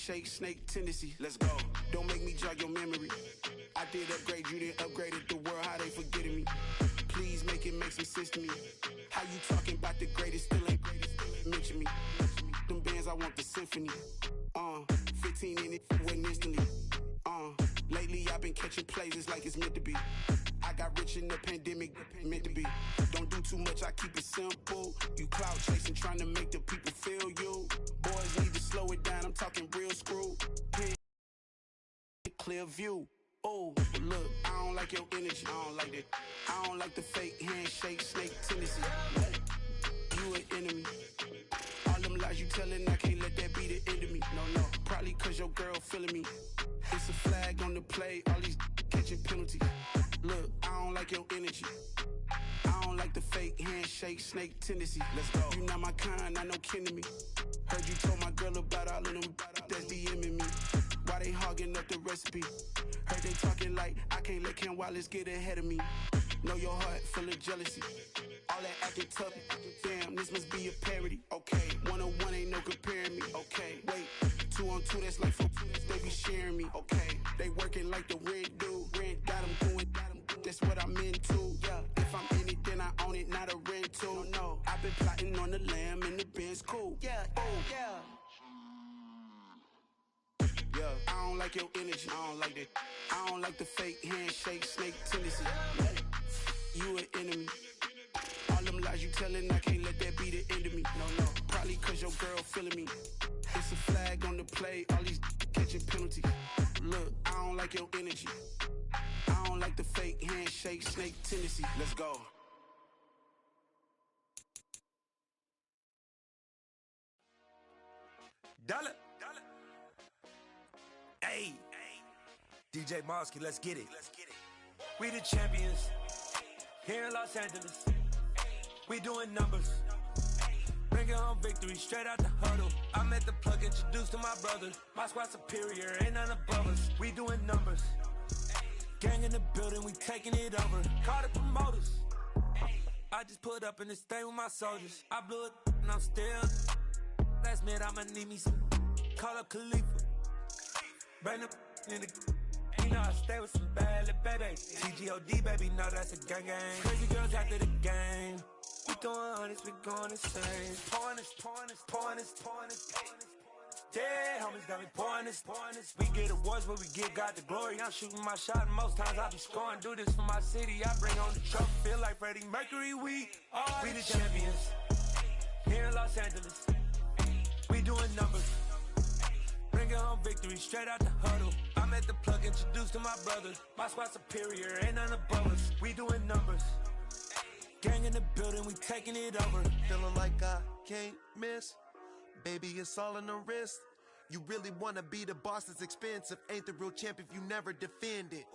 handshake, snake tendency. Let's go. Don't make me jog your memory. I did upgrade, you didn't upgrade it. The world, how they forgetting me. Please make it make some sense to me. How you talking about the greatest, still ain't mention me. Them bands, I want the symphony. 15 in it, wasn't instantly. Lately I've been catching plays, it's like it's meant to be. I got rich in the pandemic, meant to be. Don't do too much, I keep it simple. You clout chasing, trying to make the people feel you. Boys need to slow it down, I'm talking real screw. Clear view. Oh, look, I don't like your energy, I don't like that. I don't like the fake handshake, snake tendency. You an enemy. All them lies you telling, I can't let that be the end of me. No, probably cause your girl feeling me. It's a flag on the play, all these catching penalties. Look, I don't like your energy. I don't like the fake handshake, snake tendency. Let's go. You not my kind, I know kin to me. Heard you told my girl about all of them that's DMing me. Why they hogging up the recipe? Heard they talking like I can't let Ken Wallace get ahead of me. Know your heart full of jealousy. All that acting tough, damn, this must be a parody. Okay, 1-on-1 ain't no comparing me. Okay, wait, 2-on-2, that's like 4, they be sharing me. Okay, they working like the rent do. Rent got them doing, that's what I'm into. Yeah, if I'm in it, then I own it, not a rental. No, I've been plotting on the lamb and the Benz cool. Yeah, oh, yeah. Yeah, I don't like your energy, I don't like that. I don't like the fake handshake, snake tendency. You an enemy. All them lies you telling, I can't let that be the end of me. No, probably cause your girl feeling me. It's a flag on the play, all these catching penalties. Look, I don't like your energy. I don't like the fake handshake, snake tendency. Let's go. Dollar. Hey, DJ Mosky, let's get it. We the champions here in Los Angeles. We doing numbers, bringing home victory straight out the huddle. I'm at the plug, introduced to my brother. My squad superior, ain't none above us. We doing numbers, gang in the building, we taking it over. Call the promoters. I just put up in this thing with my soldiers. I blew it and I'm still. Last minute I'ma need me some. Call up Khalifa. Bring them in the. You know I stay with some bad little baby. TGOD, baby, no, that's a gang gang. Crazy girls after the game. We throwing hundreds, we going insane. Pouring this. Dead homies got me pouring this. We get awards, but we give God the glory. I'm shooting my shot, and most times I be scoring. Do this for my city, I bring on the trophy. Feel like Freddie Mercury, we the champions here in Los Angeles. We doing numbers. Bringing home victory straight out the huddle. I'm at the plug, introduced to my brother. My squad superior, ain't none above us. We doing numbers. Gang in the building, we taking it over. Feeling like I can't miss. Baby, it's all in the wrist. You really wanna be the boss, it's expensive. Ain't the real champ if you never defend it.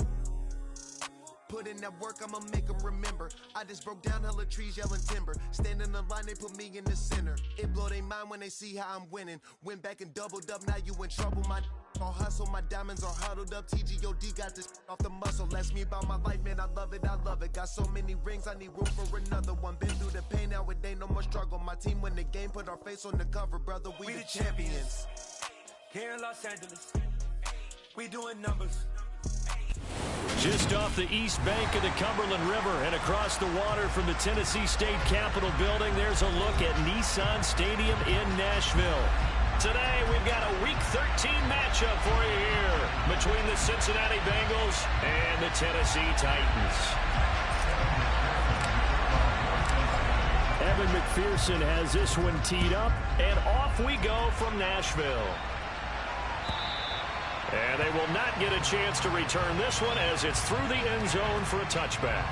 Put in that work, I'ma make them remember. I just broke down hella trees, yelling timber. Stand in the line, they put me in the center. It blow their mind when they see how I'm winning. Went back and doubled up, now you in trouble. My all hustle, my diamonds are huddled up. TGOD got this off the muscle. Ask me about my life, man, I love it. Got so many rings, I need room for another one. Been through the pain, now it ain't no more struggle. My team win the game, put our face on the cover, brother. We the champions. Here in Los Angeles, we doing numbers. Just off the east bank of the Cumberland River and across the water from the Tennessee State Capitol building, there's a look at Nissan Stadium in Nashville. Today, we've got a Week 13 matchup for you here between the Cincinnati Bengals and the Tennessee Titans. Evan McPherson has this one teed up, and off we go from Nashville. And they will not get a chance to return this one as it's through the end zone for a touchback.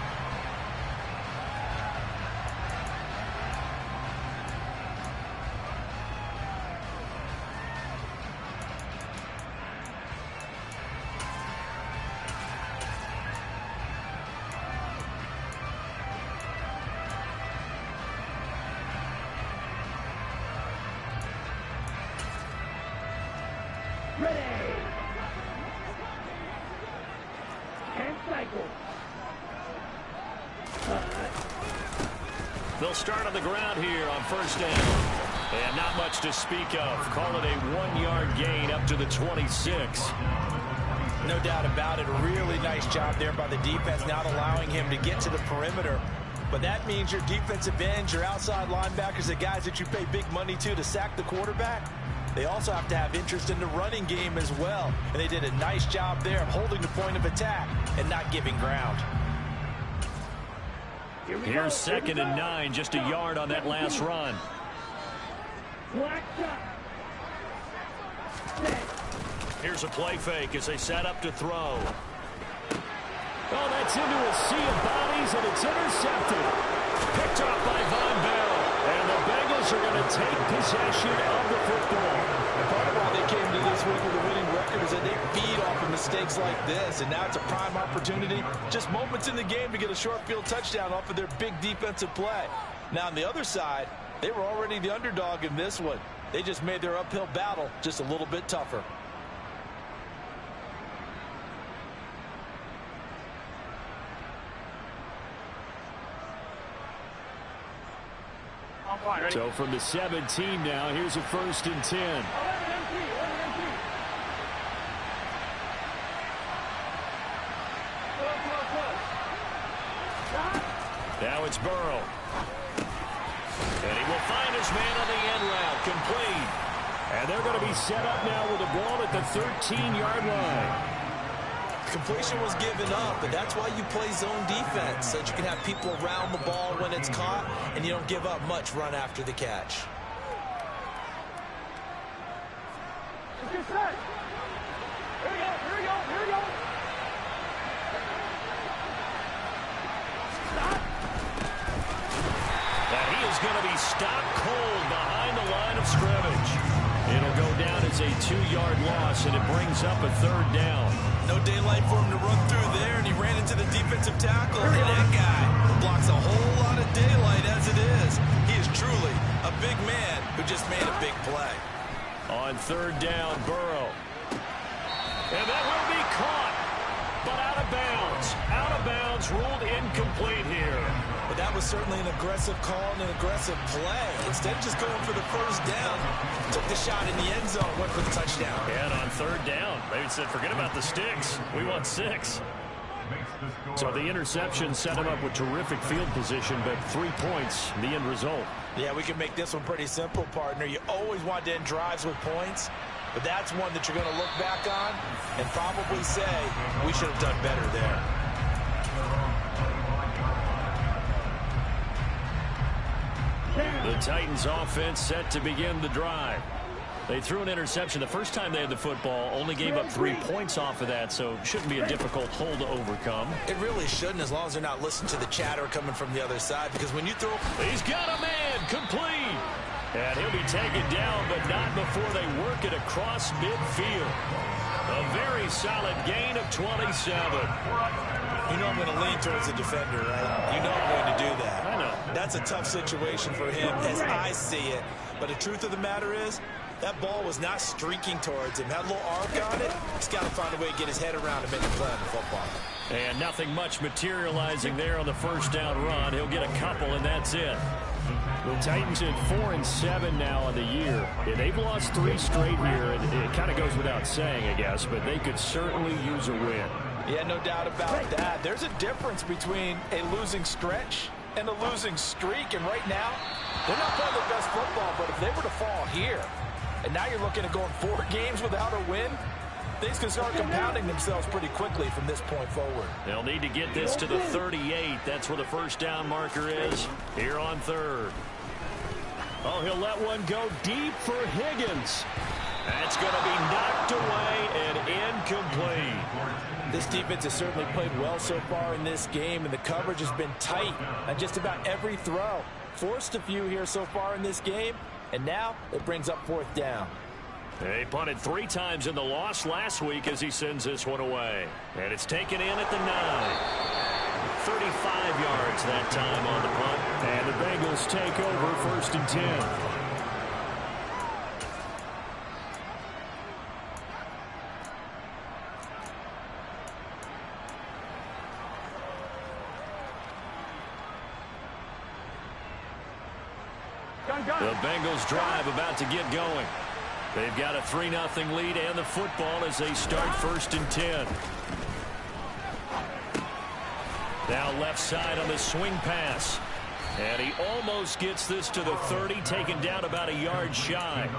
They'll start on the ground here on first down. And not much to speak of. Call it a 1-yard gain up to the 26. No doubt about it. A really nice job there by the defense, not allowing him to get to the perimeter. But that means your defensive ends, your outside linebackers, the guys that you pay big money to sack the quarterback, they also have to have interest in the running game as well. And they did a nice job there of holding the point of attack and not giving ground. Here's 2nd and 9, just a yard on that last run. Here's a play fake as they set up to throw. Oh, that's into a sea of bodies, and it's intercepted. Picked off by Von Bell. And the Bengals are going to take possession of the football. And part of why they came to this week with a winning record is that they feed off of mistakes like this. And now it's a prime opportunity, just moments in the game, to get a short field touchdown off of their big defensive play. Now, on the other side, they were already the underdog in this one. They just made their uphill battle just a little bit tougher. So from the 17 now, here's a 1st and 10. Now it's Burrow. And he will find his man on the end route, complete. And they're going to be set up now with the ball at the 13-yard line. Completion was given up, but that's why you play zone defense, so that you can have people around the ball when it's caught, and you don't give up much run after the catch. Here we go. Now he is going to be stopped cold behind the line of scrimmage. It'll go down as a 2-yard loss, and it brings up a 3rd down. No daylight for him to run through there, and he ran into the defensive tackle. And that guy blocks a whole lot of daylight as it is. He is truly a big man who just made a big play. On 3rd down, Burrow. And that will be caught, but out of bounds. Out of bounds, ruled incomplete here. But that was certainly an aggressive call and an aggressive play. Instead of just going for the 1st down, took the shot in the end zone, went for the touchdown. And on 3rd down, they said, forget about the sticks. We want 6. So the interception set him up with terrific field position, but 3 points, the end result. Yeah, we can make this one pretty simple, partner. You always want to end drives with points, but that's one that you're going to look back on and probably say, we should have done better there. The Titans offense set to begin the drive. They threw an interception the first time they had the football, only gave up 3 points off of that, so shouldn't be a difficult hole to overcome. It really shouldn't, as long as they're not listening to the chatter coming from the other side, because when you throw... He's got a man, complete. And he'll be taken down, but not before they work it across midfield. A very solid gain of 27. You know I'm going to lean towards the defender, right? You know I'm going to do that. I know. That's a tough situation for him as I see it. But the truth of the matter is, that ball was not streaking towards him. Had a little arc on it. He's got to find a way to get his head around and make a play on the football. And nothing much materializing there on the 1st down run. He'll get a couple, and that's it. The Titans at 4-7 now on the year. And they've lost 3 straight here. And it kind of goes without saying, I guess, but they could certainly use a win. Yeah, no doubt about that. There's a difference between a losing stretch and a losing streak. And right now, they're not playing their best football. But if they were to fall here, and now you're looking at going 4 games without a win, things can start compounding themselves pretty quickly from this point forward. They'll need to get this to the 38. That's where the 1st down marker is here on 3rd. Oh, he'll let one go deep for Higgins. That's going to be knocked away and incomplete. This defense has certainly played well so far in this game, and the coverage has been tight on just about every throw. Forced a few here so far in this game, and now it brings up 4th down. They punted 3 times in the loss last week as he sends this one away. And it's taken in at the 9. 35 yards that time on the punt. And the Bengals take over 1st and 10. The Bengals drive about to get going. They've got a 3-0 lead and the football as they start 1st and 10. Now left side on the swing pass. And he almost gets this to the 30, taken down about a yard shy.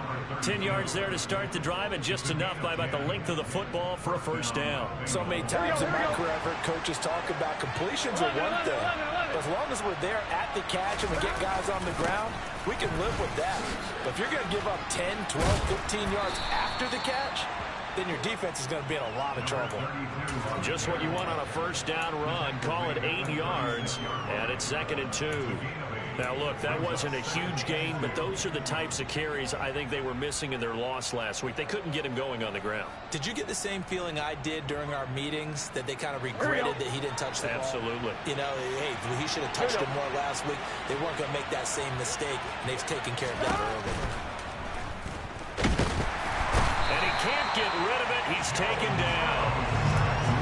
10 yards there to start the drive, and just enough by about the length of the football for a 1st down. So many times in my career, I've heard coaches talk about completions are one thing. But as long as we're there at the catch and we get guys on the ground, we can live with that. But if you're going to give up 10, 12, 15 yards after the catch, then your defense is going to be in a lot of trouble. Just what you want on a 1st down run. Call it 8 yards, and it's 2nd and 2. Now, look, that wasn't a huge gain, but those are the types of carries I think they were missing in their loss last week. They couldn't get him going on the ground. Did you get the same feeling I did during our meetings, that they kind of regretted that he didn't touch the ball? Absolutely. You know, hey, he should have touched it more last week. They weren't going to make that same mistake, and they've taken care of that early. And he can't get rid of it. He's taken down.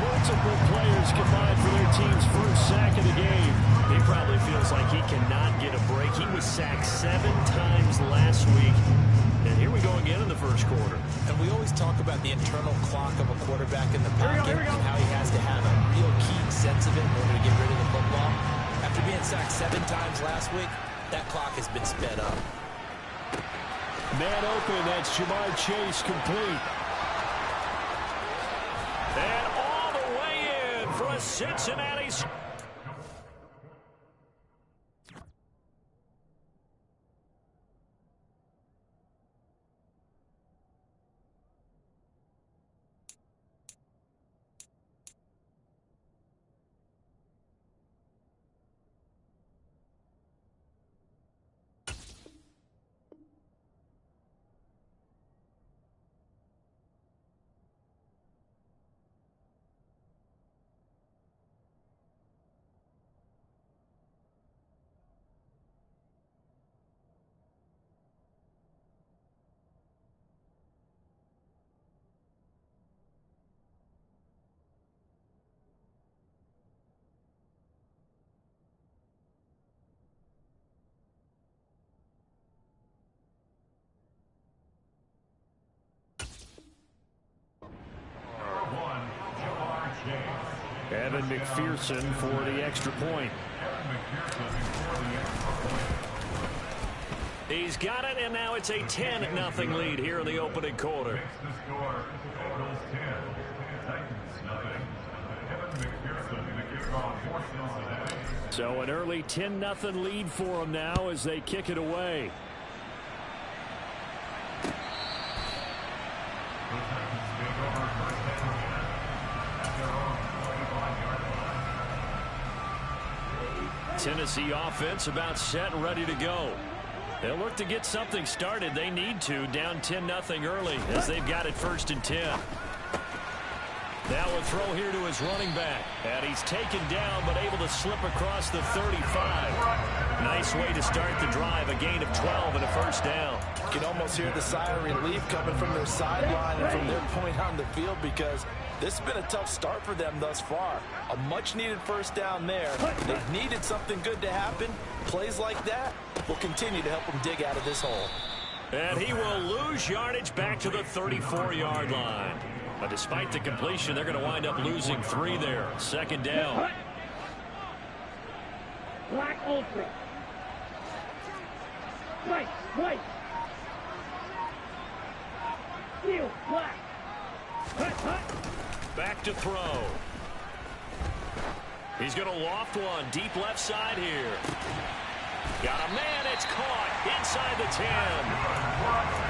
Multiple players combined for their team's 1st sack of the game. He probably feels like he cannot get a break. He was sacked 7 times last week. And here we go again in the 1st quarter. And we always talk about the internal clock of a quarterback in the pocket and how he has to have a real keen sense of it in order to get rid of the football. After being sacked 7 times last week, that clock has been sped up. Man open, that's Jamar Chase complete. And all the way in for a Cincinnati. Evan McPherson for the extra point. He's got it, and now it's a 10-0 lead here in the opening quarter. So an early 10-0 lead for them now as they kick it away. Tennessee offense about set and ready to go. They'll look to get something started. They need to, down 10-0 early as they've got it 1st and 10. Now a throw here to his running back. And he's taken down but able to slip across the 35. Nice way to start the drive. A gain of 12 and a 1st down. You can almost hear the sigh of relief coming from their sideline and from their point on the field, because this has been a tough start for them thus far. A much-needed 1st down there. They've needed something good to happen. Plays like that will continue to help them dig out of this hole. And he will lose yardage back to the 34-yard line. But despite the completion, they're going to wind up losing 3 there. 2nd down. Black ultra. White, white. Steel, black. Back to throw. He's going to loft one deep left side here. Got a man, it's caught inside the 10.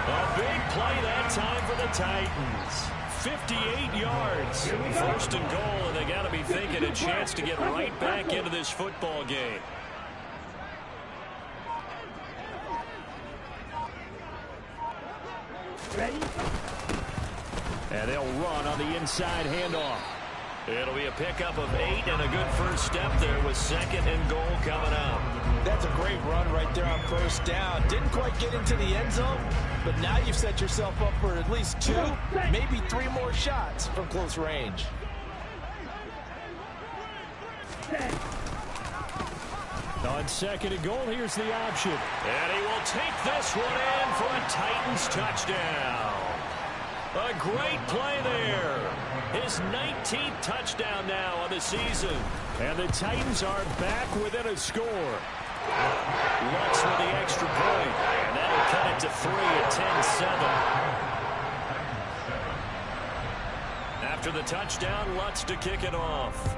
A big play that time for the Titans. 58 yards. 1st and goal, and they got to be thinking a chance to get right back into this football game. Ready? And they'll run on the inside handoff. It'll be a pickup of 8 and a good 1st step there with 2nd and goal coming up. That's a great run right there on 1st down. Didn't quite get into the end zone, but now you've set yourself up for at least 2, maybe 3 more shots from close range. On second and goal, here's the option. And he will take this one in for a Titans touchdown. A great play there. His 19th touchdown now on the season. And the Titans are back within a score. Lutz with the extra point. And that'll cut it to 3 at 10-7. After the touchdown, Lutz to kick it off.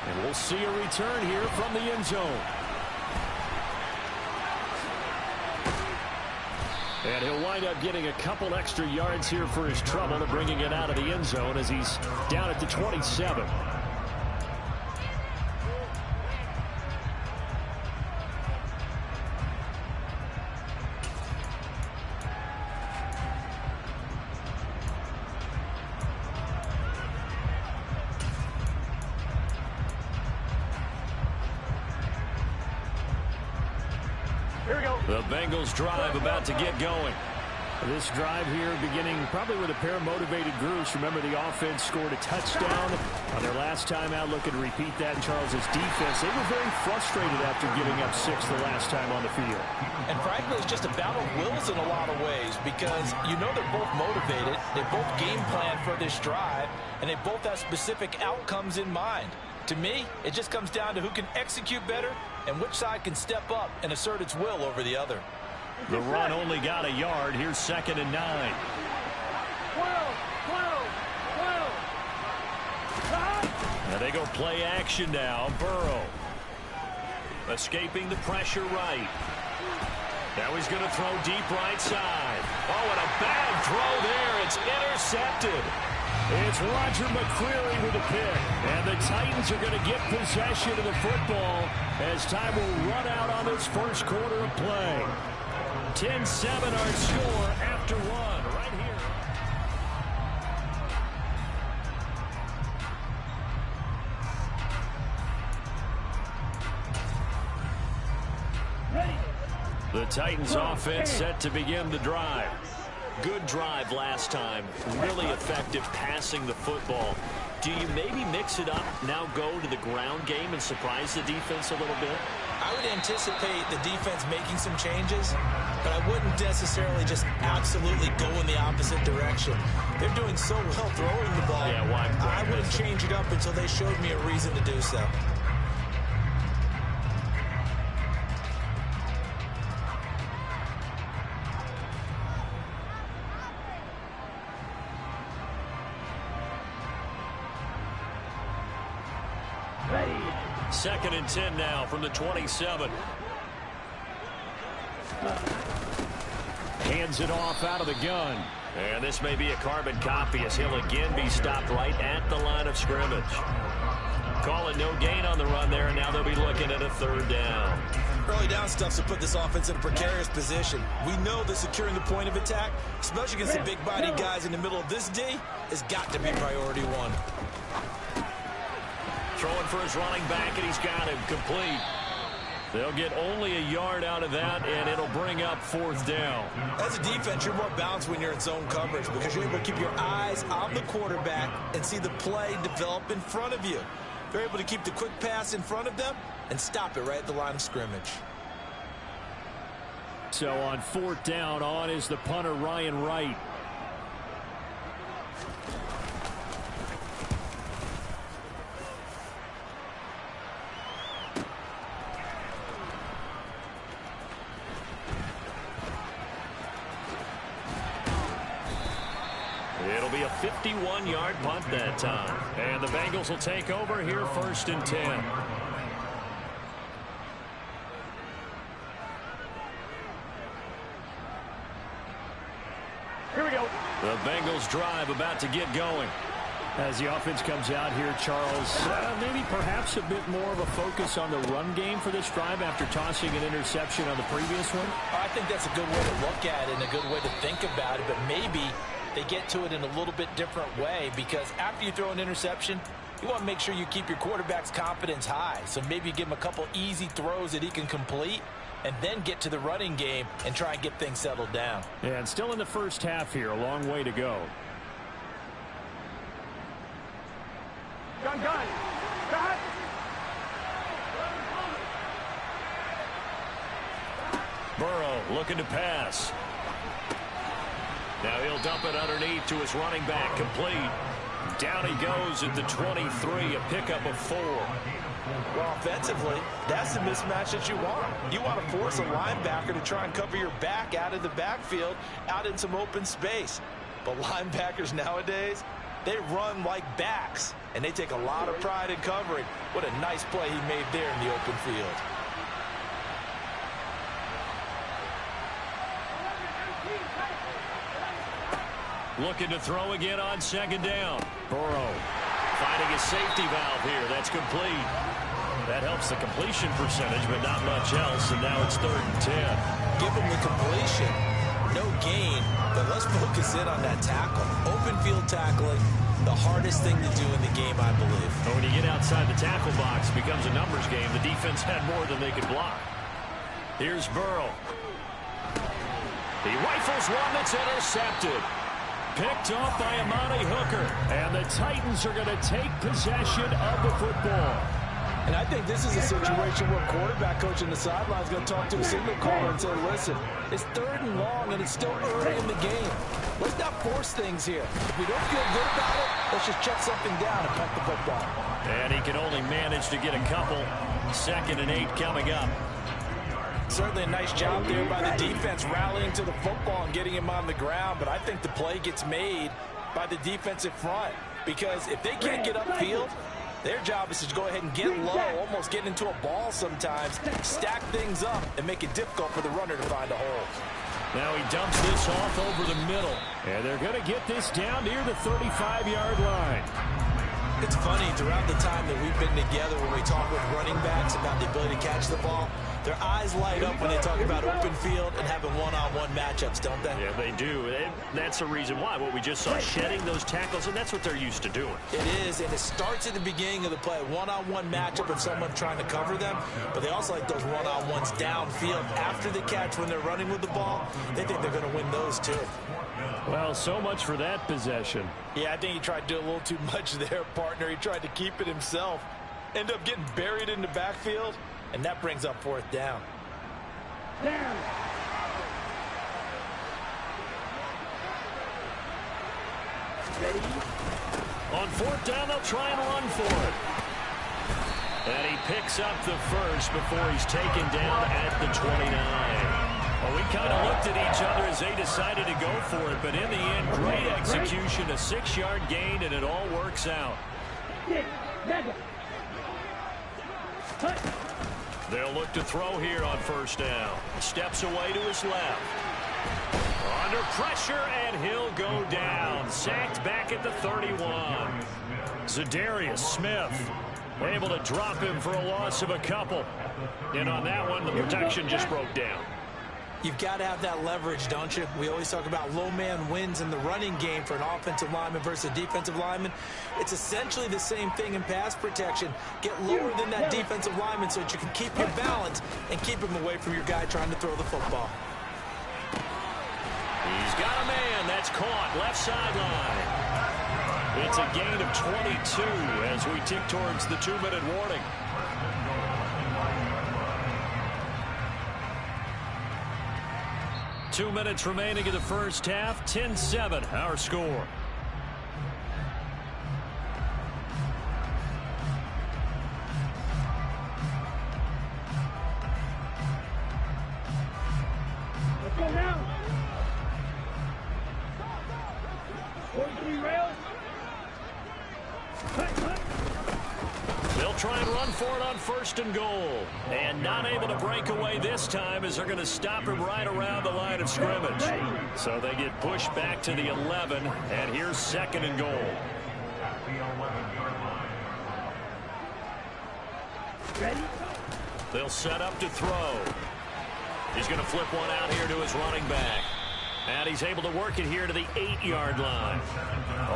And we'll see a return here from the end zone. And he'll wind up getting a couple extra yards here for his trouble and bringing it out of the end zone as he's down at the 27. The Bengals drive about to get going. This drive here beginning probably with a pair of motivated groups. Remember, the offense scored a touchdown on their last time out. Looking to repeat that in Charles's defense. They were very frustrated after giving up 6 the last time on the field. And frankly, it's just a battle of wills in a lot of ways because you know they're both motivated. They both game plan for this drive, and they both have specific outcomes in mind. To me, it just comes down to who can execute better and which side can step up and assert its will over the other. The run only got a yard. Here's 2nd and 9. 12. Now they go play action now. Burrow escaping the pressure right. Now he's going to throw deep right side. Oh, and a bad throw there. It's intercepted. It's Roger McCreary with a pick. And the Titans are going to get possession of the football as time will run out on this first quarter of play. 10-7 our score after one right here. Ready. The Titans offense set to begin the drive. Good drive last time. Really effective passing the football. Do you maybe mix it up, now go to the ground game and surprise the defense a little bit? I would anticipate the defense making some changes, but I wouldn't necessarily just absolutely go in the opposite direction. They're doing so well throwing the ball. Yeah, why? I wouldn't change it up until they showed me a reason to do so. Ready. 2nd and 10 now from the 27. Hands it off out of the gun. And this may be a carbon copy as he'll again be stopped right at the line of scrimmage. Call it no gain on the run there, and now they'll be looking at a 3rd down. Early down stuff's to put this offense in a precarious position. We know that securing the point of attack, especially against the big body guys in the middle of this D, has got to be priority one. Throwing for his running back, and he's got him complete. They'll get only a yard out of that, and it'll bring up 4th down. As a defense, you're more balanced when you're in zone coverage because you're able to keep your eyes on the quarterback and see the play develop in front of you. They're able to keep the quick pass in front of them and stop it right at the line of scrimmage. So on 4th down, on is the punter, Ryan Wright. It'll be a 51-yard punt that time. And the Bengals will take over here 1st and 10. Here we go. The Bengals drive about to get going. As the offense comes out here, Charles, maybe perhaps a bit more of a focus on the run game for this drive after tossing an interception on the previous one? I think that's a good way to look at it and a good way to think about it, but maybe they get to it in a little bit different way because after you throw an interception, you want to make sure you keep your quarterback's confidence high. So maybe you give him a couple easy throws that he can complete and then get to the running game and try and get things settled down. Yeah, and still in the first half here, a long way to go. Gun Burrow looking to pass. Now he'll dump it underneath to his running back. Complete. Down he goes at the 23, a pickup of 4. Well, offensively, that's the mismatch that you want. You want to force a linebacker to try and cover your back out of the backfield, out in some open space. But linebackers nowadays, they run like backs, and they take a lot of pride in covering. What a nice play he made there in the open field. Looking to throw again on second down. Burrow finding a safety valve here. That's complete. That helps the completion percentage, but not much else. And now it's 3rd and 10. Give him the completion. No gain, but let's focus in on that tackle. Open field tackling, the hardest thing to do in the game, I believe. But when you get outside the tackle box, it becomes a numbers game. The defense had more than they could block. Here's Burrow. He rifles one that's intercepted. Picked off by Amani Hooker. And the Titans are going to take possession of the football. And I think this is a situation where quarterback coach in the sideline is going to talk to a signal caller and say, listen, it's 3rd and long and it's still early in the game. Let's not force things here. If we don't feel good about it, let's just check something down and punt the football. And he can only manage to get a couple. 2nd and 8 coming up. Certainly a nice job there by the defense rallying to the football and getting him on the ground, but I think the play gets made by the defensive front because if they can't get upfield, their job is to go ahead and get low, almost get into a ball sometimes, stack things up, and make it difficult for the runner to find a hole. Now he dumps this off over the middle, and they're going to get this down near the 35-yard line. It's funny, throughout the time that we've been together when we talk with running backs about the ability to catch the ball, their eyes light up when they talk about open field and having one-on-one matchups, don't they? Yeah, they do. That's the reason why. What we just saw, shedding those tackles, and that's what they're used to doing. It is, and it starts at the beginning of the play. One-on-one matchup with someone trying to cover them, but they also like those one-on-ones downfield after the catch when they're running with the ball. They think they're going to win those too. Well, so much for that possession. Yeah, I think he tried to do a little too much there, partner. He tried to keep it himself. End up getting buried in the backfield, and that brings up 4th down. Down. Ready? On 4th down, they'll try and run for it. And he picks up the first before he's taken down at the 29. Well, we kind of looked at each other as they decided to go for it, but in the end, great execution, a 6-yard gain, and it all works out. They'll look to throw here on 1st down. Steps away to his left. Under pressure, and he'll go down. Sacked back at the 31. Za'Darius Smith able to drop him for a loss of a couple. And on that one, the protection just broke down. You've got to have that leverage, don't you? We always talk about low man wins in the running game for an offensive lineman versus a defensive lineman. It's essentially the same thing in pass protection. Get lower than that defensive lineman so that you can keep your balance and keep him away from your guy trying to throw the football. He's got a man. That's caught. Left sideline. It's a gain of 22 as we tick towards the 2-minute warning. Two minutes remaining in the first half. 10-7, our score. Let's go now. 43 rails. They'll try and run for it on 1st and goal. And not able to break away this time as they're going to stop him right around the line of scrimmage. So they get pushed back to the 11, and here's 2nd and goal. Ready? They'll set up to throw. He's going to flip one out here to his running back. And he's able to work it here to the 8-yard line.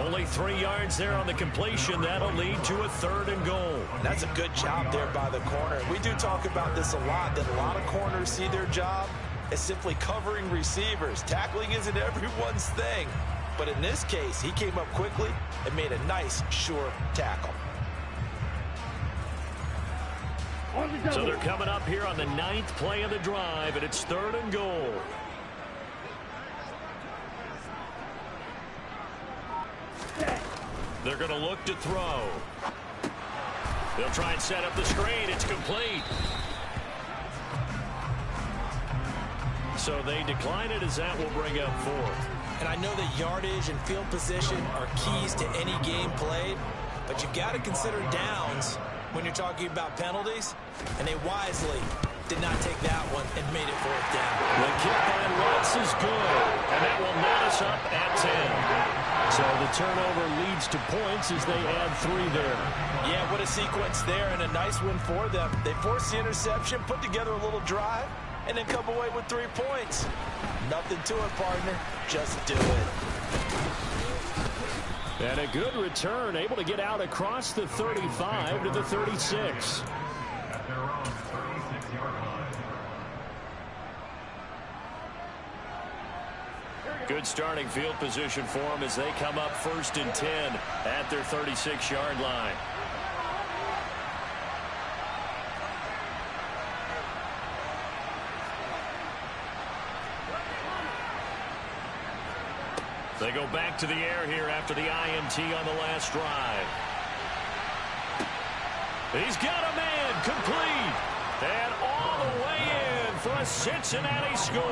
Only 3 yards there on the completion. That'll lead to a 3rd and goal. That's a good job there by the corner. We do talk about this a lot, that a lot of corners see their job as simply covering receivers. Tackling isn't everyone's thing. But in this case, he came up quickly and made a nice, sure tackle. On the double. So they're coming up here on the 9th play of the drive, and it's 3rd and goal. They're going to look to throw. They'll try and set up the screen. It's complete. So they decline it as that will bring up 4th. And I know that yardage and field position are keys to any game played, but you've got to consider downs when you're talking about penalties, and they wisely did not take that one and made it 4th down. The kick by Lutz is good, and that will net us up at 10. So the turnover leads to points as they add 3 there. Yeah, what a sequence there, and a nice win for them. They forced the interception, put together a little drive, and then come away with 3 points. Nothing to it, partner. Just do it. And a good return, able to get out across the 35 to the 36. Good starting field position for them as they come up 1st and 10 at their 36-yard line. They go back to the air here after the INT on the last drive. He's got a man complete. And all the way in for a Cincinnati score.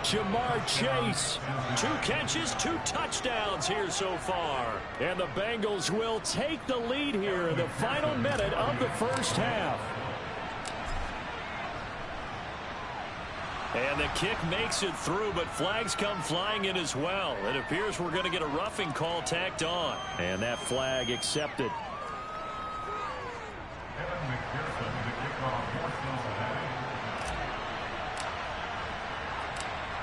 Jamar Chase, 2 catches, 2 touchdowns here so far. And the Bengals will take the lead here in the final minute of the first half. And the kick makes it through, but flags come flying in as well. It appears we're going to get a roughing call tacked on. And that flag accepted.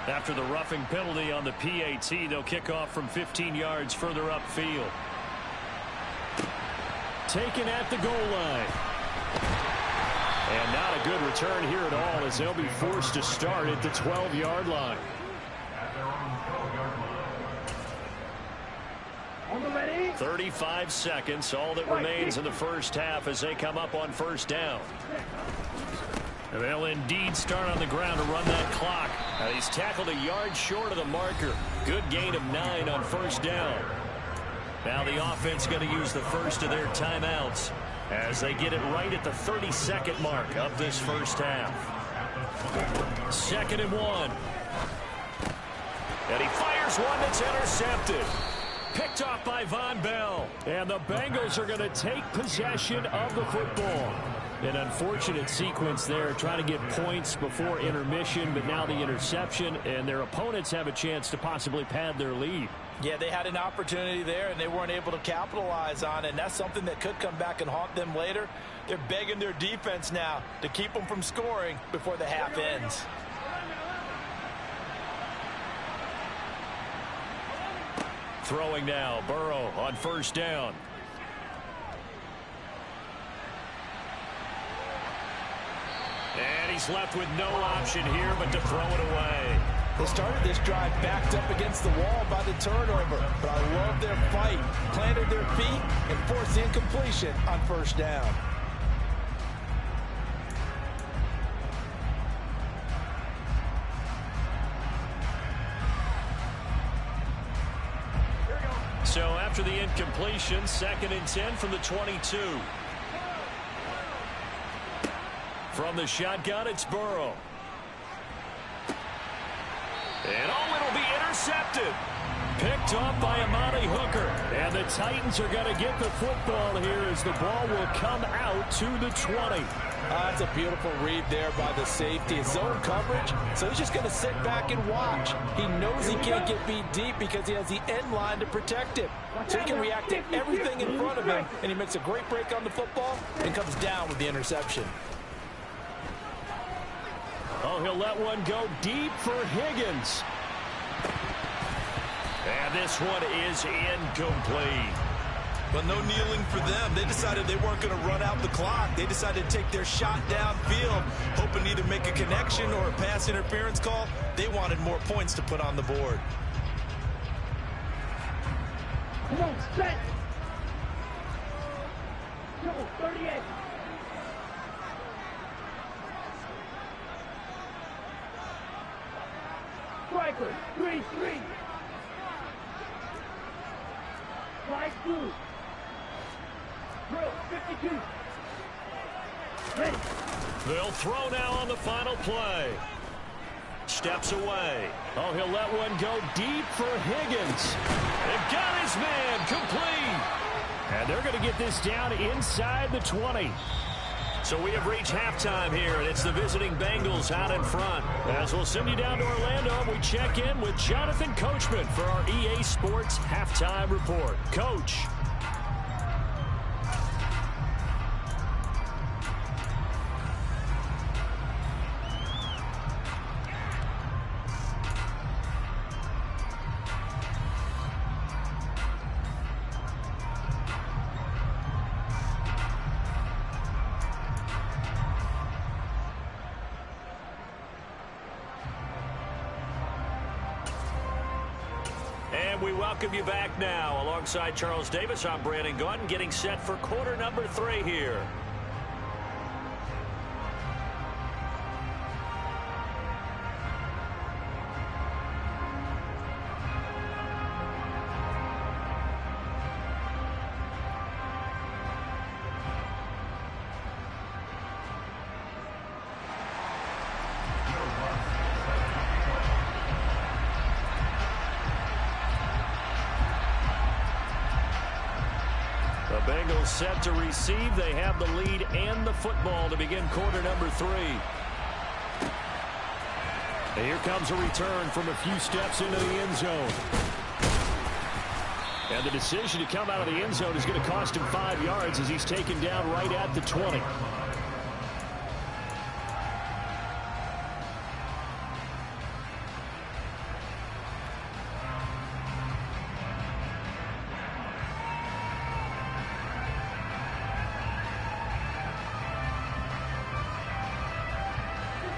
After the roughing penalty on the PAT, they'll kick off from 15 yards further upfield. Taken at the goal line. And not a good return here at all as they'll be forced to start at the 12-yard line. On the ready. 35 seconds, all that remains in the first half as they come up on 1st down. And they'll indeed start on the ground to run that clock. Now he's tackled a yard short of the marker. Good gain of 9 on 1st down. Now the offense going to use the first of their timeouts as they get it right at the 32nd mark of this first half. 2nd and 1. And he fires one that's intercepted. Picked off by Von Bell. And the Bengals are going to take possession of the football. An unfortunate sequence there, trying to get points before intermission, but now the interception, and their opponents have a chance to possibly pad their lead. Yeah, they had an opportunity there, and they weren't able to capitalize on it, and that's something that could come back and haunt them later. They're begging their defense now to keep them from scoring before the half ends. Throwing now, Burrow on 1st down. And he's left with no option here but to throw it away. They started this drive backed up against the wall by the turnover, but I love their fight, planted their feet, and forced the incompletion on 1st down. So after the incompletion, 2nd and 10 from the 22. From the shotgun, it's Burrow. And it'll be intercepted. Picked off by Amani Hooker. And the Titans are going to get the football here as the ball will come out to the 20. That's a beautiful read there by the safety. It's zone coverage, so he's just going to sit back and watch. He knows he can't get beat deep because he has the end line to protect it. So he can react to everything in front of him, and he makes a great break on the football and comes down with the interception. Oh, he'll let one go deep for Higgins. And this one is incomplete. But no kneeling for them. They decided they weren't going to run out the clock. They decided to take their shot downfield, hoping to either make a connection or a pass interference call. They wanted more points to put on the board. Come on, set. Go, 38. striker. 3-3. Slide 2. Drill 52. Ready. They'll throw now on the final play. Steps away. Oh, he'll let one go deep for Higgins. They've got his man complete. And they're going to get this down inside the 20. So we have reached halftime here, and it's the visiting Bengals out in front. As we'll send you down to Orlando, we check in with Jonathan Coachman for our EA Sports Halftime Report. Coach. We welcome you back now. Alongside Charles Davis, I'm Brandon Gaudin, getting set for quarter number 3 here. The Bengals set to receive. They have the lead and the football to begin quarter number 3. And here comes a return from a few steps into the end zone. And the decision to come out of the end zone is going to cost him 5 yards as he's taken down right at the 20.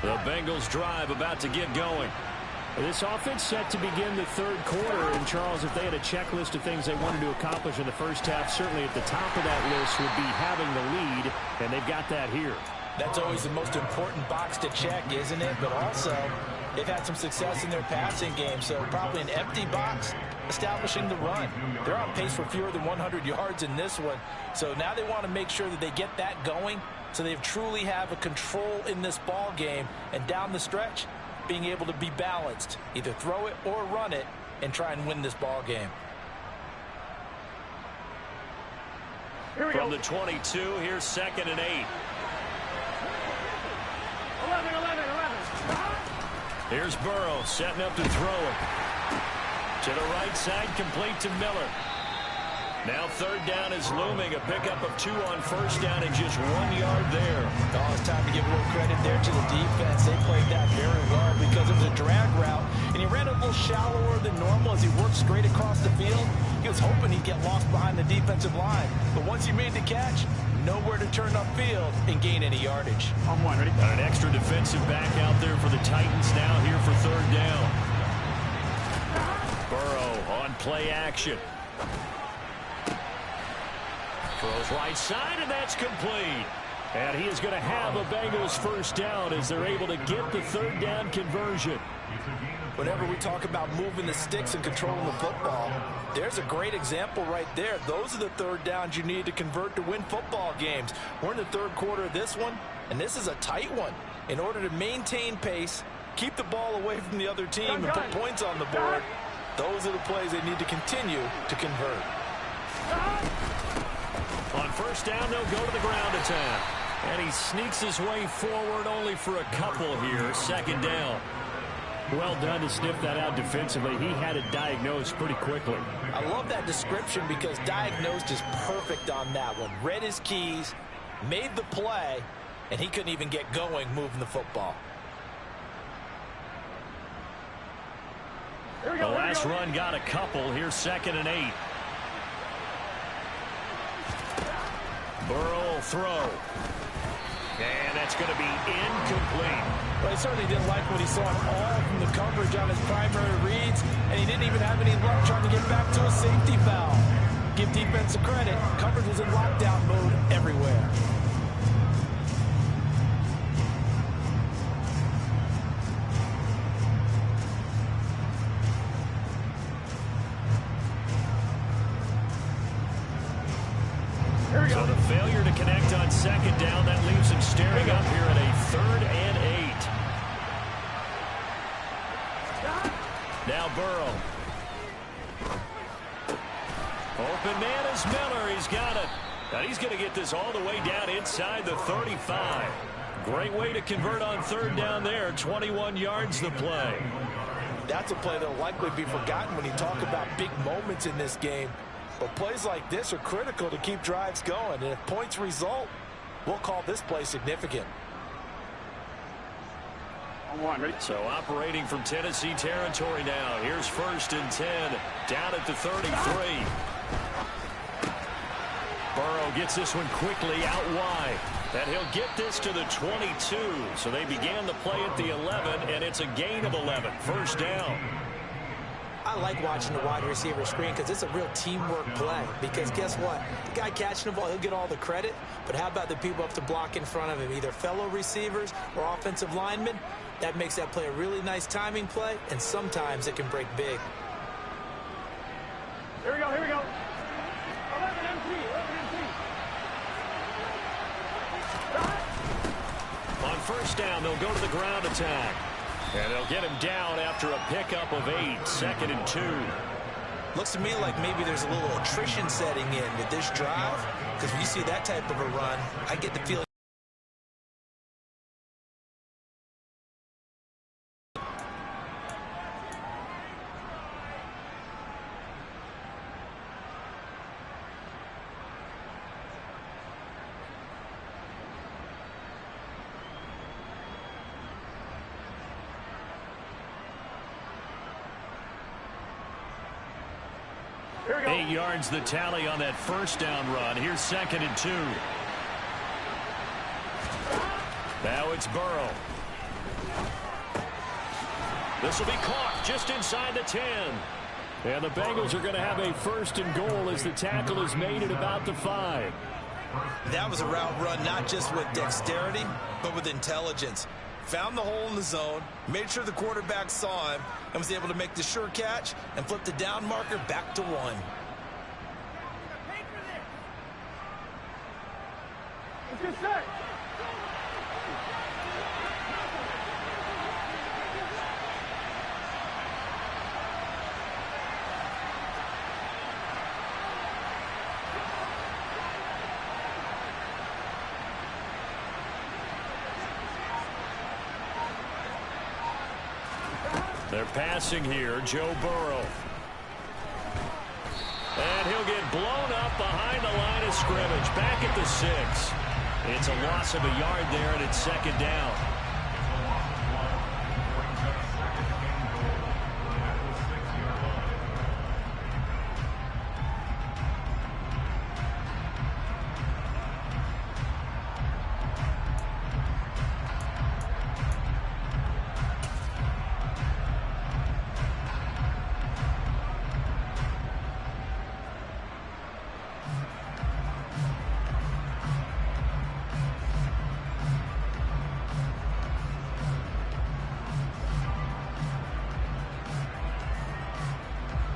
The Bengals drive about to get going. This offense set to begin the third quarter. And, Charles, if they had a checklist of things they wanted to accomplish in the first half, certainly at the top of that list would be having the lead, and they've got that here. That's always the most important box to check, isn't it? But also, they've had some success in their passing game, so probably an empty box establishing the run. They're on pace for fewer than 100 yards in this one, so now they want to make sure that they get that going so they truly have a control in this ball game, and down the stretch, being able to be balanced, either throw it or run it, and try and win this ball game. From the 22, here's 2nd and 8. 11. Here's Burrow setting up to throw it. To the right side, complete to Miller. Now 3rd down is looming. A pickup of 2 on 1st down and just 1 yard there. Oh, it's time to give a little credit there to the defense. They played that very well because it was a drag route, and he ran a little shallower than normal as he worked straight across the field. He was hoping he'd get lost behind the defensive line, but once he made the catch, nowhere to turn upfield and gain any yardage. On 1, ready? Got an extra defensive back out there for the Titans now here for 3rd down. Burrow on play action. Throws right side, and that's complete. And he is going to have a Bengals 1st down as they're able to get the 3rd down conversion. Whenever we talk about moving the sticks and controlling the football, there's a great example right there. Those are the 3rd downs you need to convert to win football games. We're in the 3rd quarter of this one, and this is a tight one. In order to maintain pace, keep the ball away from the other team, and put points on the board, those are the plays they need to continue to convert. On 1st down, they'll go to the ground attack. And he sneaks his way forward only for a couple here. 2nd down. Well done to sniff that out defensively. He had it diagnosed pretty quickly. I love that description because diagnosed is perfect on that one. Read his keys, made the play, and he couldn't even get going moving the football. The last run got a couple. Here's 2nd and 8. Burrow will throw. And that's going to be incomplete. Well, he certainly didn't like what he saw all from the coverage on his primary reads, and he didn't even have any luck trying to get back to a safety valve. Give defense a credit. Coverage was in lockdown mode everywhere. second down. That leaves him staring up here at a 3rd and 8. Now Burrow. Open man is Miller. He's got it. And he's going to get this all the way down inside the 35. Great way to convert on 3rd down there. 21 yards the play. That's a play that will likely be forgotten when you talk about big moments in this game. But plays like this are critical to keep drives going. And if points result, we'll call this play significant. So operating from Tennessee territory now. Here's 1st and 10. Down at the 33. Burrow gets this one quickly out wide. And he'll get this to the 22. So they began the play at the 11, and it's a gain of 11. 1st down. I like watching the wide receiver screen because it's a real teamwork play. Because guess what? The guy catching the ball, he'll get all the credit. But how about the people up to block in front of him, either fellow receivers or offensive linemen? That makes that play a really nice timing play, and sometimes it can break big. Here we go, here we go. 11 MT. On 1st down, they'll go to the ground attack. And they'll get him down after a pickup of 8. 2nd and 2. Looks to me like maybe there's a little attrition setting in with this drive. Because when you see that type of a run, I get the feeling. Here we go. 8 yards the tally on that 1st down run. Here's 2nd and 2. Now it's Burrow. This will be caught just inside the 10. And the Bengals are going to have a 1st and goal as the tackle is made at about the 5. That was a route run not just with dexterity, but with intelligence. Found the hole in the zone, made sure the quarterback saw him, and was able to make the sure catch and flip the down marker back to 1. It's good set. They're passing here, Joe Burrow. And he'll get blown up behind the line of scrimmage, back at the 6. It's a loss of a yard there, and it's 2nd down.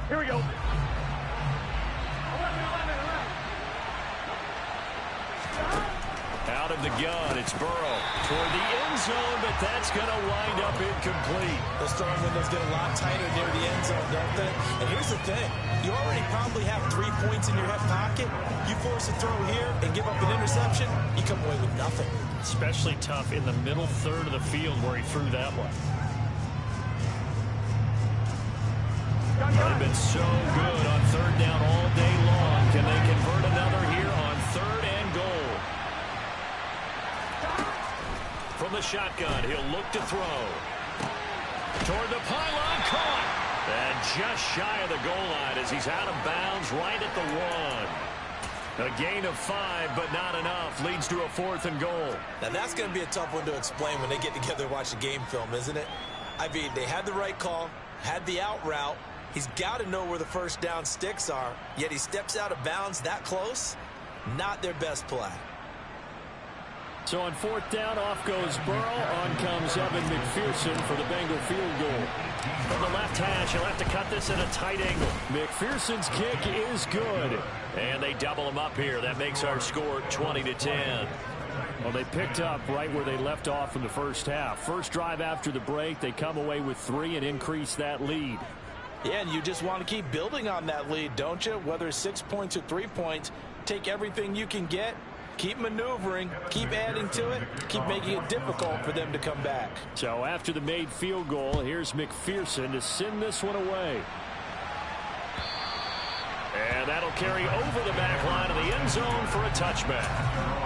Here we go. 11. Out of the gun, it's Burrow toward the end zone, but that's going to wind up incomplete. Those throwing windows get a lot tighter near the end zone, don't they? And here's the thing. You already probably have 3 points in your hip pocket. You force a throw here and give up an interception, you come away with nothing. Especially tough in the middle 3rd of the field where he threw that one. They've been so good on 3rd down all day long. Can they convert another here on 3rd and goal? From the shotgun, he'll look to throw. Toward the pylon, caught. And just shy of the goal line as he's out of bounds right at the 1. A gain of 5, but not enough. Leads to a 4th and goal. Now that's going to be a tough one to explain when they get together and watch the game film, isn't it? I mean, they had the right call, had the out route. He's got to know where the 1st down sticks are, yet he steps out of bounds that close. Not their best play. So on 4th down, off goes Burrow. On comes Evan McPherson for the Bengal field goal. From the left hash, he'll have to cut this at a tight angle. McPherson's kick is good. And they double him up here. That makes our score 20-10. Well, they picked up right where they left off in the first half. First drive after the break, they come away with 3 and increase that lead. Yeah, and you just want to keep building on that lead, don't you? Whether it's 6 points or 3 points, take everything you can get, keep maneuvering, keep adding to it, keep making it difficult for them to come back. So after the made field goal, here's McPherson to send this one away. And that'll carry over the back line of the end zone for a touchback.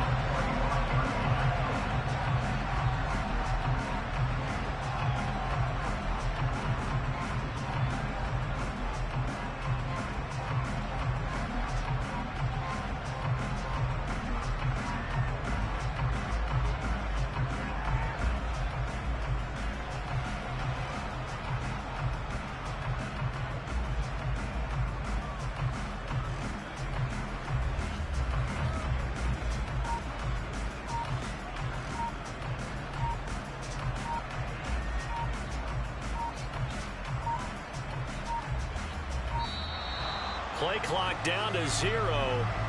Play clock down to 0,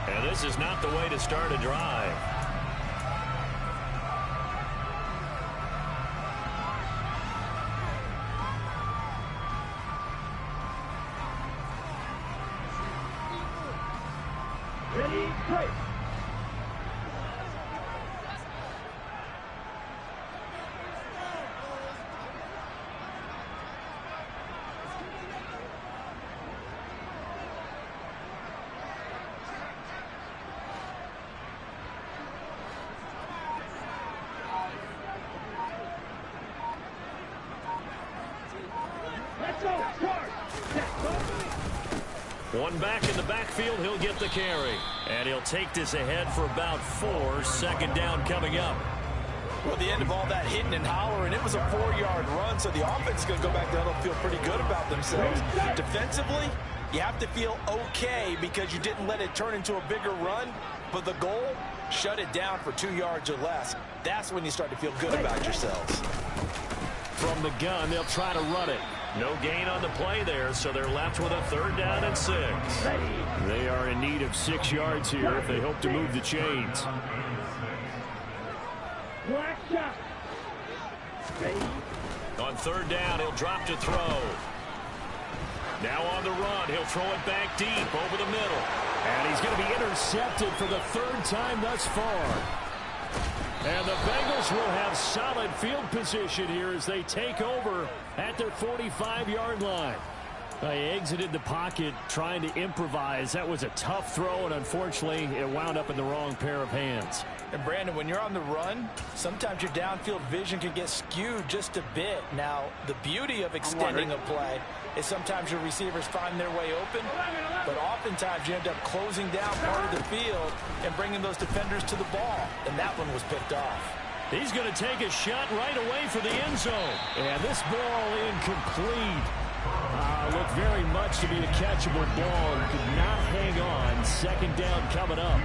and this is not the way to start a drive. Ready, play. One back in the backfield, he'll get the carry. And he'll take this ahead for about 4. Second down coming up. Well, the end of all that hitting and hollering, it was a 4-yard run, so the offense is going to go back there and feel pretty good about themselves. Defensively, you have to feel okay because you didn't let it turn into a bigger run, but the goal, shut it down for 2 yards or less. That's when you start to feel good about yourselves. From the gun, they'll try to run it. No gain on the play there, so they're left with a 3rd down and 6. They are in need of 6 yards here if they hope to move the chains. On 3rd down, he'll drop to throw. Now on the run, he'll throw it back deep over the middle. And he's going to be intercepted for the 3rd time thus far. And the Bengals will have solid field position here as they take over at their 45-yard line. They exited the pocket trying to improvise. That was a tough throw, and unfortunately, it wound up in the wrong pair of hands. And Brandon, when you're on the run, sometimes your downfield vision can get skewed just a bit. Now, the beauty of extending a play is sometimes your receivers find their way open, but oftentimes you end up closing down part of the field and bringing those defenders to the ball, and that one was picked off. He's going to take a shot right away for the end zone. And this ball incomplete. Looked very much to be a catchable ball and could not hang on. 2nd down coming up.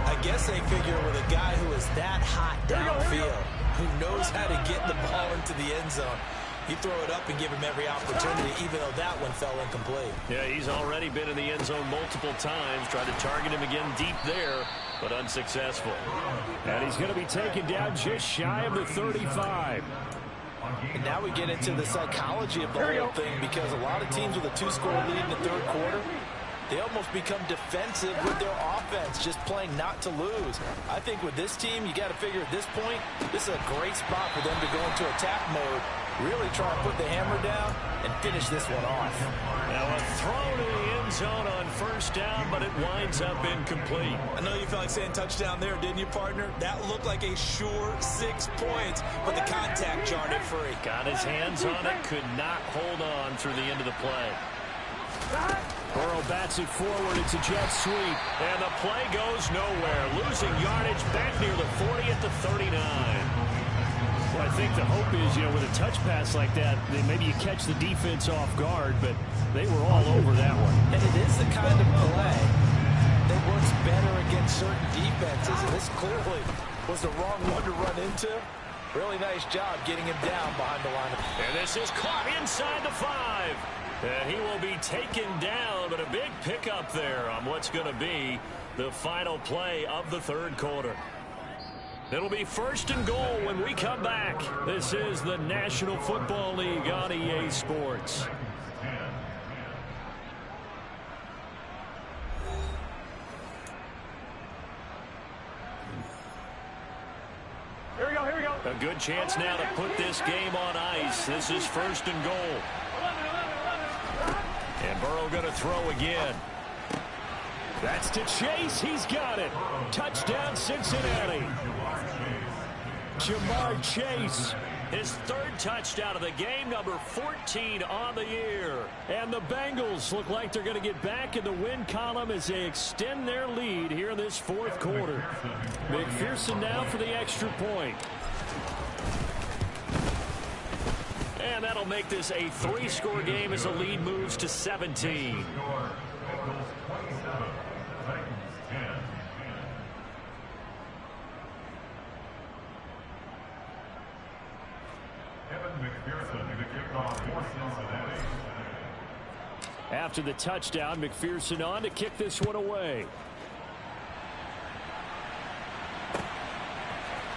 I guess they figure with a guy who is that hot downfield, who knows how to get the ball into the end zone, you throw it up and give him every opportunity, even though that one fell incomplete. Yeah, he's already been in the end zone multiple times. Tried to target him again deep there, but unsuccessful. And he's going to be taken down just shy of the 35. And now we get into the psychology of the whole thing, because a lot of teams with a 2-score lead in the 3rd quarter, they almost become defensive with their offense, just playing not to lose. I think with this team, you got to figure at this point, this is a great spot for them to go into attack mode, really try to put the hammer down and finish this one off. Now a throw to the end zone on 1st down, but it winds up incomplete. I know you felt like saying touchdown there, didn't you, partner? That looked like a sure 6 points, but the contact jarred it free. Got his hands on it, could not hold on through the end of the play. Burrow bats it forward. It's a jet sweep. And the play goes nowhere. Losing yardage back near the 40 at the 39. Well, I think the hope is, with a touch pass like that, maybe you catch the defense off guard, but they were all over that one. And it is the kind of play that works better against certain defenses, and this clearly was the wrong one to run into. Really nice job getting him down behind the line. And this is caught inside the 5. And he will be taken down, but a big pickup there on what's going to be the final play of the 3rd quarter. It'll be 1st and goal when we come back. This is the National Football League on EA Sports. Here we go, here we go. A good chance now to put this game on ice. This is 1st and goal. And Burrow going to throw again. That's to Chase. He's got it. Touchdown, Cincinnati. Jamar Chase, his 3rd touchdown of the game, number 14 on the year. And the Bengals look like they're going to get back in the win column as they extend their lead here in this 4th quarter. McPherson now for the extra point. And that'll make this a 3-score game as the lead moves to 17. After the touchdown, McPherson on to kick this one away.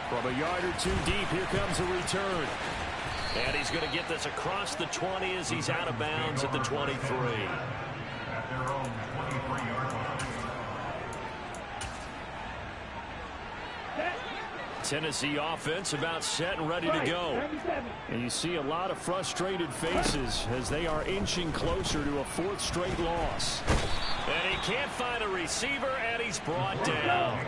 From a yard or 2 deep, here comes a return. And he's going to get this across the 20 as he's out of bounds at the 23. Tennessee offense about set and ready to go. And you see a lot of frustrated faces as they are inching closer to a 4th straight loss. And he can't find a receiver, and he's brought down.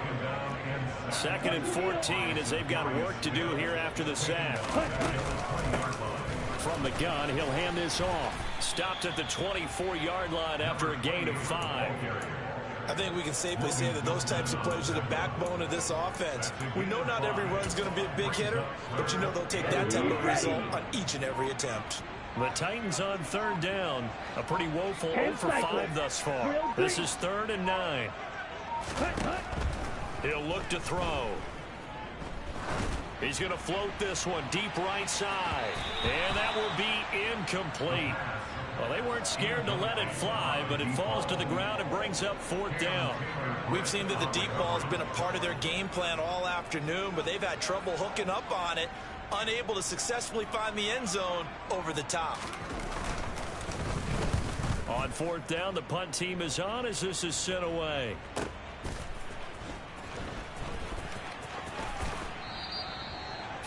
2nd and 14 as they've got work to do here after the sack. From the gun, he'll hand this off. Stopped at the 24-yard line after a gain of 5. I think we can safely say that those types of plays are the backbone of this offense. We know not every run's going to be a big hitter, but you know they'll take that type of result on each and every attempt. The Titans on 3rd down. A pretty woeful 0 for 5 thus far. This is 3rd and 9. He'll look to throw. He's going to float this one deep right side. And that will be incomplete. Well, they weren't scared to let it fly, but it falls to the ground and brings up 4th down. We've seen that the deep ball has been a part of their game plan all afternoon, but they've had trouble hooking up on it, unable to successfully find the end zone over the top. On 4th down, the punt team is on as this is sent away.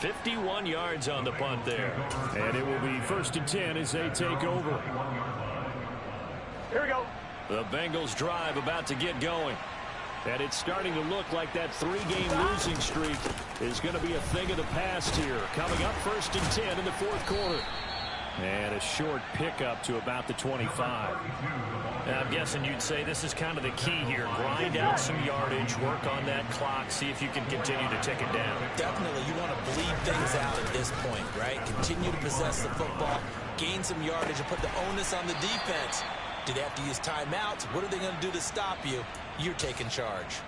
.51 yards on the punt there. And it will be 1st and 10 as they take over. Here we go. The Bengals drive about to get going. And it's starting to look like that 3-game losing streak is going to be a thing of the past here. Coming up 1st and 10 in the 4th quarter. And a short pickup to about the 25. And I'm guessing you'd say this is kind of the key here. Grind out some yardage, work on that clock, see if you can continue to tick it down. Definitely, you want to bleed things out at this point, right? Continue to possess the football, gain some yardage, and put the onus on the defense. Do they have to use timeouts? What are they going to do to stop you? You're taking charge.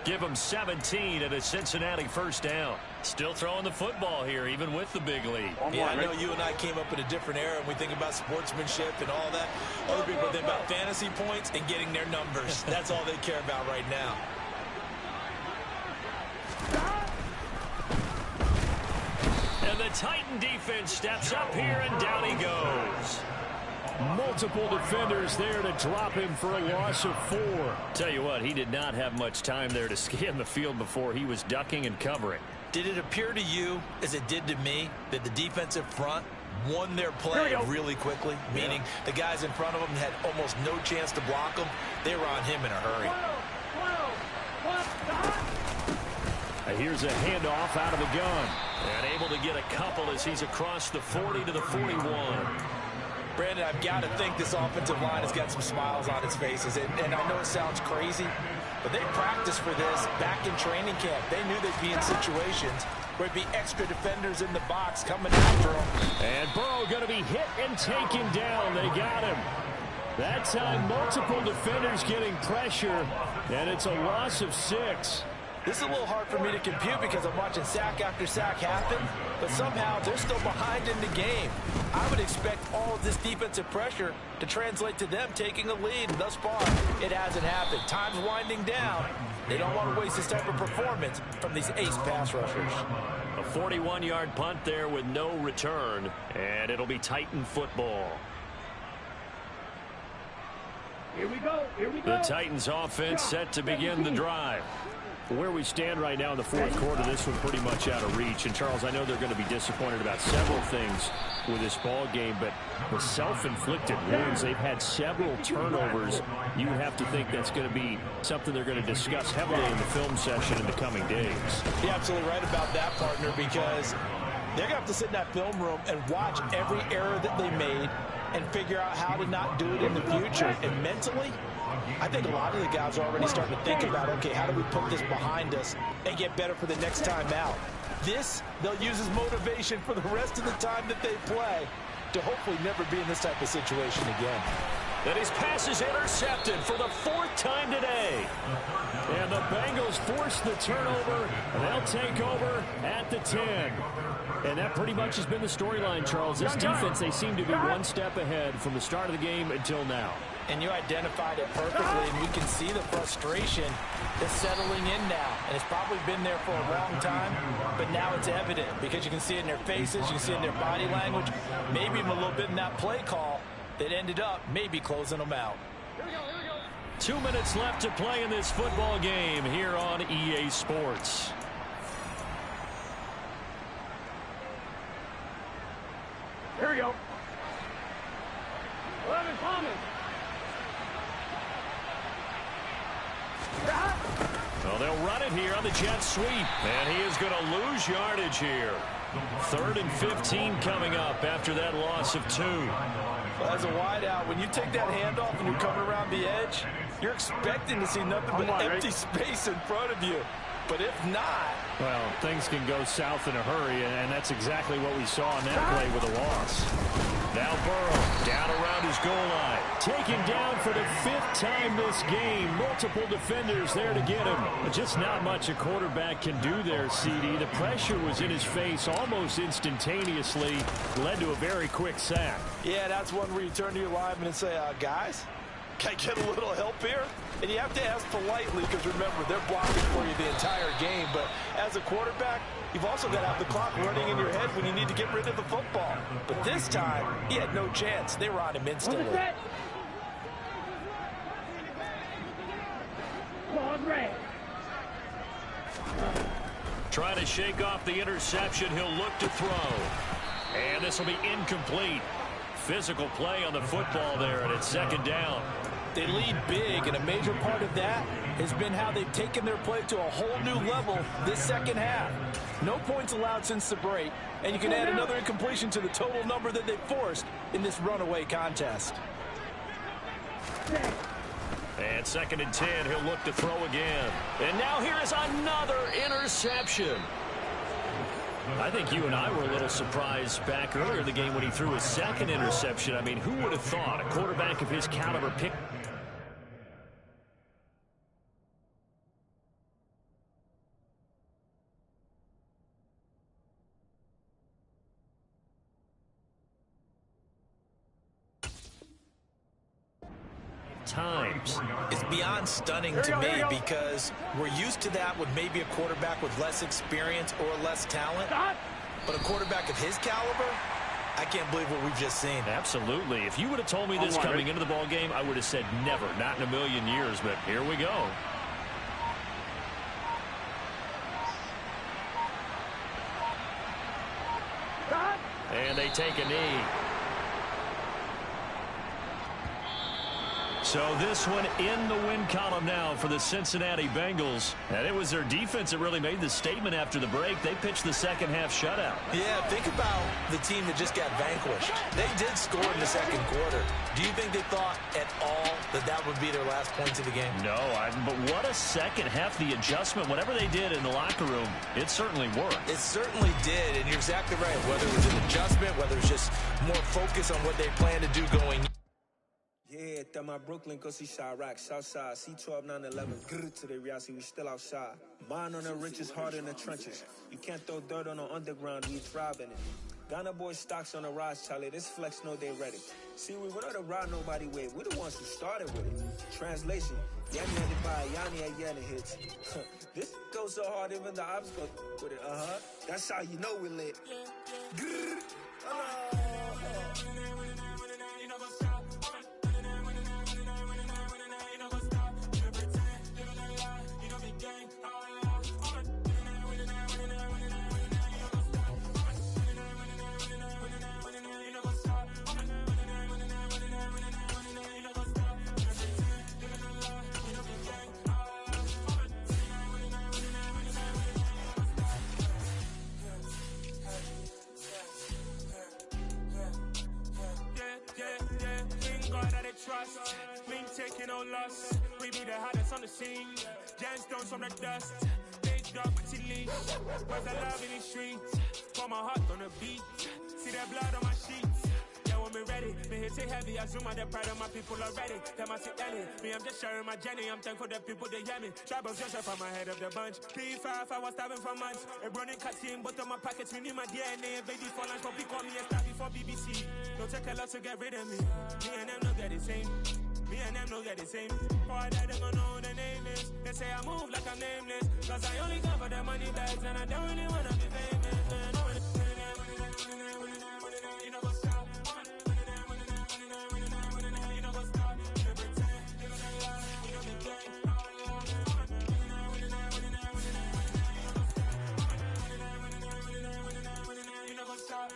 Give them 17 at a Cincinnati 1st down. Still throwing the football here, even with the big lead. Yeah, I know you and I came up in a different era, and we think about sportsmanship and all that. Other people think about fantasy points and getting their numbers. That's all they care about right now. And the Titan defense steps up here, and down he goes. Multiple defenders there to drop him for a loss of 4. Tell you what, he did not have much time there to scan the field before he was ducking and covering. Did it appear to you, as it did to me, that the defensive front won their play really quickly? Meaning the guys in front of them had almost no chance to block them. They were on him in a hurry. Here's a handoff out of the gun. And able to get a couple as he's across the 40 to the 41. Brandon, I've got to think this offensive line has got some smiles on its faces. And I know it sounds crazy, but they practiced for this back in training camp. They knew they'd be in situations where it'd be extra defenders in the box coming after them. And Burrow going to be hit and taken down. They got him. That time, multiple defenders getting pressure, and it's a loss of 6. This is a little hard for me to compute because I'm watching sack after sack happen, but somehow they're still behind in the game. I would expect all of this defensive pressure to translate to them taking a lead, and thus far, it hasn't happened. Time's winding down. They don't want to waste this type of performance from these ace pass rushers. A 41-yard punt there with no return, and it'll be Titan football. Here we go. Here we go. The Titans offense set to begin the drive. Where we stand right now in the fourth quarter, this one pretty much out of reach. And, Charles, I know they're going to be disappointed about several things with this ball game, but with self-inflicted wounds, they've had several turnovers. You have to think that's going to be something they're going to discuss heavily in the film session in the coming days. You're absolutely right about that, partner, because they're going to have to sit in that film room and watch every error that they made and figure out how to not do it in the future. And mentally, I think a lot of the guys are already starting to think about, okay, how do we put this behind us and get better for the next time out? This, they'll use as motivation for the rest of the time that they play to hopefully never be in this type of situation again. And his pass is intercepted for the fourth time today. And the Bengals force the turnover. They'll take over at the 10. And that pretty much has been the storyline, Charles. This defense, they seem to be one step ahead from the start of the game until now. And you identified it perfectly, and we can see the frustration that's settling in now. And it's probably been there for a long time, but now it's evident because you can see it in their faces, you can see it in their body language, maybe even a little bit in that play call that ended up maybe closing them out. 2 minutes left to play in this football game here on EA Sports. Here we go. 11 Thomas. Well, they'll run it here on the jet sweep, and he is going to lose yardage here. 3rd and 15 coming up after that loss of 2. Well, as a wideout, when you take that handoff and you're coming around the edge, you're expecting to see nothing but empty space in front of you. But if not... Well, things can go south in a hurry, and that's exactly what we saw in that play with a loss. Now Burrow down around his goal line. Taken down for the 5th time this game. Multiple defenders there to get him. But just not much a quarterback can do there, CD. The pressure was in his face almost instantaneously. Led to a very quick sack. Yeah, that's one where you turn to your lineman and say, guys, can I get a little help here? And you have to ask politely because, remember, they're blocking for you the entire game. But as a quarterback, you've also got to have the clock running in your head when you need to get rid of the football. But this time, he had no chance. They were on him instantly. Trying to shake off the interception. He'll look to throw. And this will be incomplete. Physical play on the football there, and it's 2nd down. They lead big, and a major part of that has been how they've taken their play to a whole new level this second half. No points allowed since the break, and you can add another incompletion to the total number that they forced in this runaway contest. And 2nd and 10, he'll look to throw again. And now here is another interception. I think you and I were a little surprised back earlier in the game when he threw his 2nd interception. I mean, who would have thought a quarterback of his caliber picked... times. It's beyond stunning to me because we're used to that with maybe a quarterback with less experience or less talent. But a quarterback of his caliber, I can't believe what we've just seen. Absolutely. If you would have told me this coming into the ball game, I would have said never, not in a million years, but here we go. And they take a knee. So this one in the win column now for the Cincinnati Bengals. And it was their defense that really made the statement after the break. They pitched the second half shutout. Yeah, think about the team that just got vanquished. They did score in the second quarter. Do you think they thought at all that that would be their last points of the game? No, but what a second half. The adjustment, whatever they did in the locker room, it certainly worked. It certainly did, and you're exactly right. Whether it was an adjustment, whether it was just more focus on what they plan to do going. Yeah, Esta my Brooklyn, go see Chirac, Southside, C12, 911, grr to the reality, we still outside. Mine on the riches, hard in the trenches. You can't throw dirt on the underground, we thrive in it. Ghana boys stocks on the rise, Charlie, this flex know they ready. See, we don't ride nobody with, we the ones who started with it. Translation, Yanni had to buy Yanni at Yanni hits. This goes so hard, even the ops go with it, That's how you know we lit. Grr. Trust, we ain't taking no loss. We be the hottest on the scene. Gemstones from the dust. Big dog with your leash. Where's the love in these streets? Pour my heart on the beat. See that blood on my sheets. Yeah, when me ready, me hit it heavy. I zoom out the pride of my people already. Them I see Ellie. Me, I'm just sharing my journey. I'm thankful that people they hear me. Tribals just from my head of the bunch. P5, I was starving for months. A running cutscene, but on my pockets, we need my DNA. Baby for lunch, but call me a star before BBC. Don't take a lot to get rid of me. Me and them don't get the same. Me and them don't get the same. Boy, that them don't know who the name is. They say I move like I'm nameless. Cause I only come for the money bags and I don't really wanna be famous. Man. You know what's up? You know what's up? You pretend. You know that lie. You know the game. You know what's up?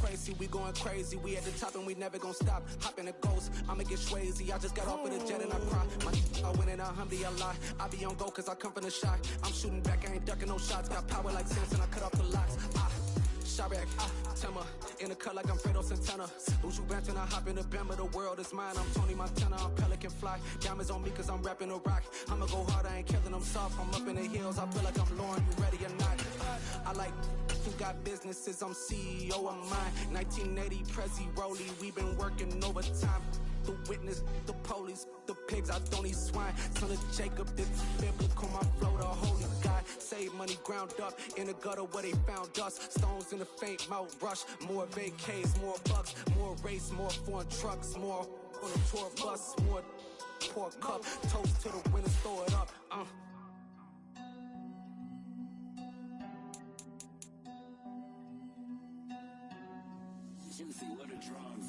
Crazy, we going crazy. We at the top and we never gonna stop. Hop in a ghost, I'ma get swayzy. I just got off with a jet and I cry. I win in a Humvee, I lie. I be on go cause I come from the shot. I'm shooting back, I ain't ducking no shots. Got power like Samson, I cut off the locks. Chirac, Tema, in the cut like I'm Fredo Santana. Uju Banton, I hop in the Bama, the world is mine. I'm Tony Montana, I'm Pelican Fly. Diamonds on me cause I'm rapping a rock. I'ma go hard, I ain't killing them soft. I'm up in the hills, I feel like I'm Lauren, you ready or not? I like who got businesses, I'm CEO of mine. 1980 Prezi Rollie, we been working overtime. The witness, the police, the pigs, I don't eat swine. Son of Jacob, this biblical, my flow, the holy God. Save money ground up in the gutter where they found us. Stones in the faint mouth rush. More vacays, more bucks, more race, more foreign trucks, more on a tour bus, more pour cup. Toast to the winners, throw it up. Juicy, what a drum.